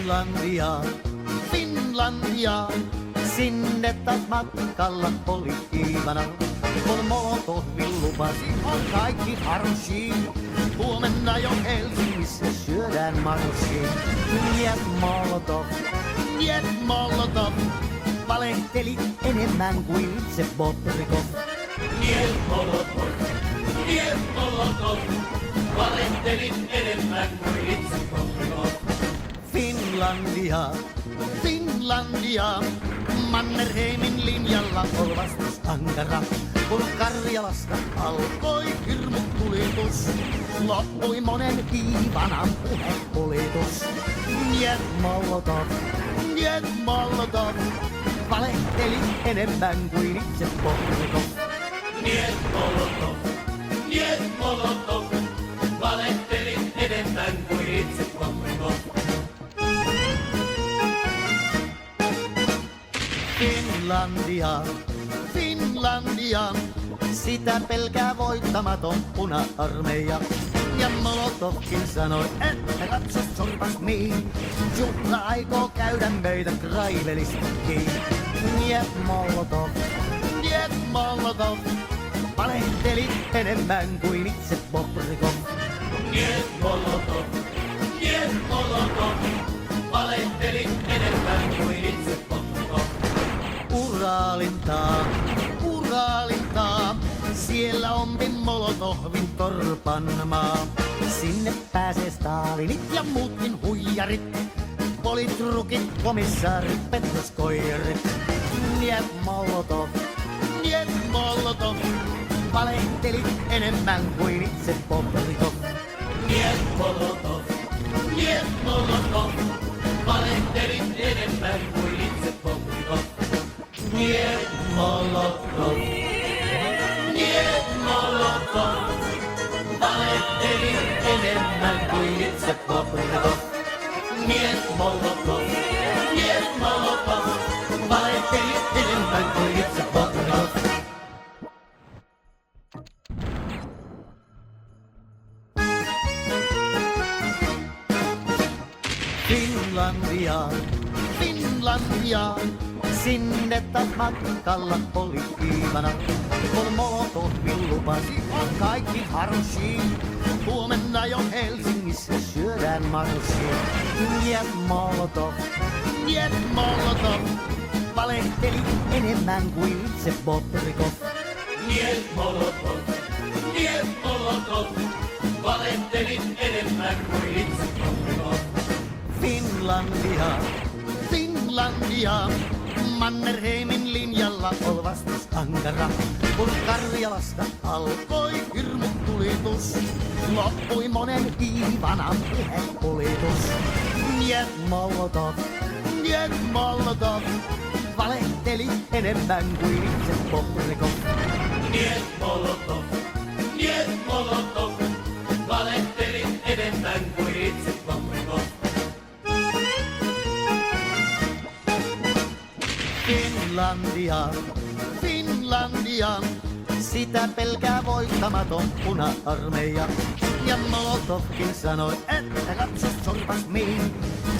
Finlandia, Finlandia, sinne taas matkalla oli Iivana. Kun Molotovin lupasi, on kaikki harsiin. Huomenna jo Helsingissä syödään marssiin. Niet Molotov, valehteli enemmän kuin itse Bobrikov. Niet Molotov, valehtelit enemmän kuin itse Bobrikov. Finlandia, Finlandia, Mannerheimin linjalla on vastus ankara. Kun Karjalasta alkoi hirmutulitus, loppui monen Iivanan puhepolitus. Niet Molotov, valehteli enemmän kuin itse Bobrikov. Niet Molotov, valehtelit enemmän kuin itse Bobrikov. Finlandia, Finlandia, sitä pelkää voittamaton puna-armeija. Ja Molotovkin sanoi, että katso sorpas niin, Juhla aikoo käydä meitä Kraivelistakin. Niet Molotov, valehteli enemmän kuin itse Bobrikov. Niet Molotov, valehtelit enemmän kuin itse Bobrikov. Uraalintaa, siellä on Molotovin torpanmaa. Sinne pääsee Stalinit ja muutkin huijarit, politrukit, komissaarit, petroskoijarit. Niet Molotov, valehteli enemmän kuin itse Bobrikov. Niet Molotov, valehtelit enemmän kuin itse Bobrikov. Niet Molotov, valehtelit enemmän kuin itse Bobrikov. Niet Molotov, valehtelit enemmän kuin itse Bobrikov. Finlandia, sinne taas matkalla oli Iivana. Kun Molotovin lupasi, on kaikki harsiin. Huomenna jo Helsingissä syödään marssiin. Niet Molotov, valehteli enemmän kuin itse Bobrikov. Niet Molotov, valehtelit enemmän kuin itse Bobrikov. Finlandia, Mannerheimin linjalla on vastus ankara. Kun Karjalasta alkoi hirmutulitus, loppui monen Iivanan puhepolitus. Niet Molotov, valehteli enemmän kuin itse Bobrikov. Niet Molotov, valehtelit enemmän kuin itse Bobrikov. Finlandia, sitä pelkää voittamaton puna-armeija. Ja Molotovkin sanoi, että katso sorpas mihin,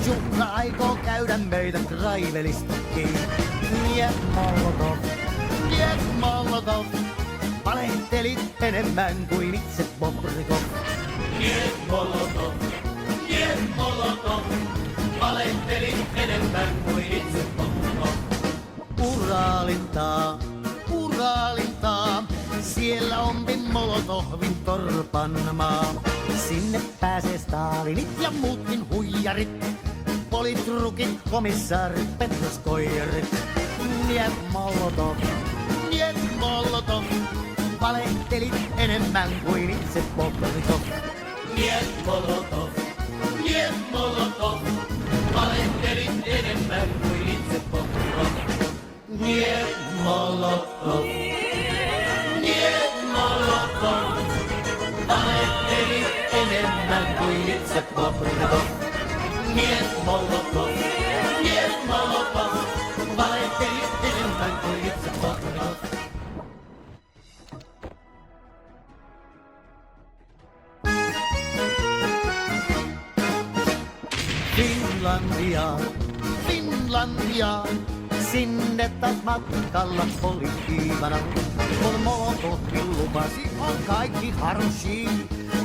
Juhla aikoo käydä meitä Kraivelistakin. Niet Molotov, valehtelit enemmän kuin itse Bobrikov. Niet Molotov, valehtelit enemmän kuin itse Bobrikov. Uraalintaa, siellä on Molotovin torpanmaa. Sinne pääsee Stalinit ja muutkin huijarit, politrukit, komissaarit, petroskoijarit. Niet Molotov, valehteli enemmän kuin itse Bobrikov. Niet Molotov, valehtelit enemmän kuin itse Bobrikov. Niet Molotov, valehtelit enemmän kuin itse Bobrikov. Niet Molotov, valehtelit enemmän kuin itse Bobrikov. Finlandia, Finlandia. Sinne taas matkalla oli kiivana, kun Molotovin lupasi on kaikki harsi.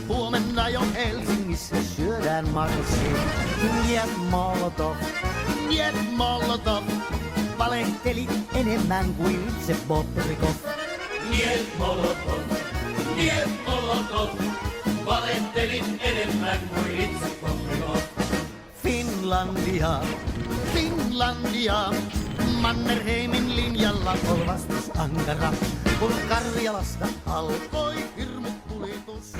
Huomenna jo Helsingissä syödään marssi. Niet Molotov, niet Molotov, valehteli enemmän kuin itse Bobrikov. Niet Molotov, niet Molotov, valehtelit enemmän kuin itse Bobrikov. Finlandia, Finlandia, Mannerheimin linjalla on vastus ankara, kun Karjalasta alkoi hirmutulitus.